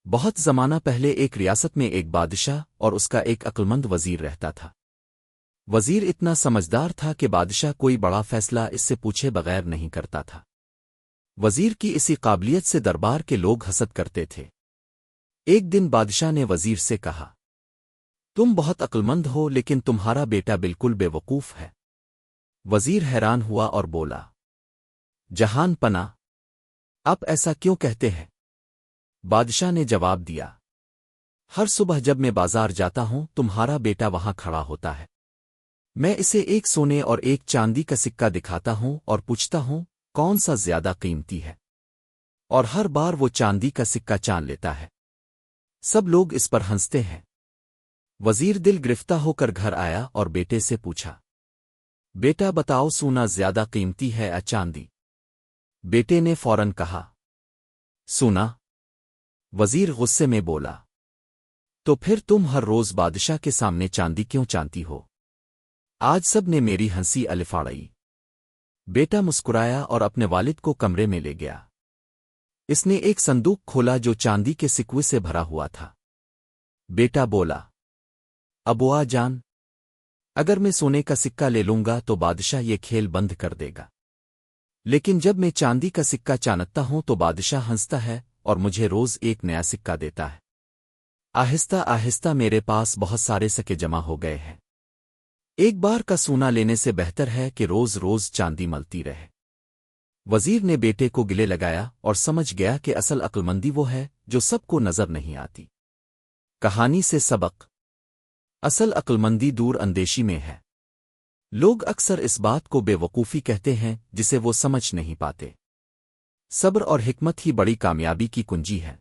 بہت زمانہ پہلے ایک ریاست میں ایک بادشاہ اور اس کا ایک عقلمند وزیر رہتا تھا۔ وزیر اتنا سمجھدار تھا کہ بادشاہ کوئی بڑا فیصلہ اس سے پوچھے بغیر نہیں کرتا تھا۔ وزیر کی اسی قابلیت سے دربار کے لوگ حسد کرتے تھے۔ ایک دن بادشاہ نے وزیر سے کہا، تم بہت عقلمند ہو لیکن تمہارا بیٹا بالکل بے وقوف ہے۔ وزیر حیران ہوا اور بولا، جہان پناہ، آپ ایسا کیوں کہتے ہیں؟ بادشاہ نے جواب دیا، ہر صبح جب میں بازار جاتا ہوں تمہارا بیٹا وہاں کھڑا ہوتا ہے۔ میں اسے ایک سونے اور ایک چاندی کا سکہ دکھاتا ہوں اور پوچھتا ہوں کون سا زیادہ قیمتی ہے، اور ہر بار وہ چاندی کا سکہ چان لیتا ہے۔ سب لوگ اس پر ہنستے ہیں۔ وزیر دل گرفتہ ہو کر گھر آیا اور بیٹے سے پوچھا، بیٹا بتاؤ سونا زیادہ قیمتی ہے یا چاندی؟ بیٹے نے فوراً کہا، سونا۔ وزیر غصے میں بولا، تو پھر تم ہر روز بادشاہ کے سامنے چاندی کیوں چانتی ہو؟ آج سب نے میری ہنسی الفاڑی۔ بیٹا مسکرایا اور اپنے والد کو کمرے میں لے گیا۔ اس نے ایک صندوق کھولا جو چاندی کے سکوے سے بھرا ہوا تھا۔ بیٹا بولا، ابوا جان، اگر میں سونے کا سکہ لے لوں گا تو بادشاہ یہ کھیل بند کر دے گا، لیکن جب میں چاندی کا سکہ چانتا ہوں تو بادشاہ ہنستا ہے اور مجھے روز ایک نیا سکہ دیتا ہے۔ آہستہ آہستہ میرے پاس بہت سارے سکے جمع ہو گئے ہیں۔ ایک بار کا سونا لینے سے بہتر ہے کہ روز روز چاندی ملتی رہے۔ وزیر نے بیٹے کو گلے لگایا اور سمجھ گیا کہ اصل عقلمندی وہ ہے جو سب کو نظر نہیں آتی۔ کہانی سے سبق: اصل عقلمندی دور اندیشی میں ہے۔ لوگ اکثر اس بات کو بے وقوفی کہتے ہیں جسے وہ سمجھ نہیں پاتے۔ صبر اور حکمت ہی بڑی کامیابی کی کنجی ہے۔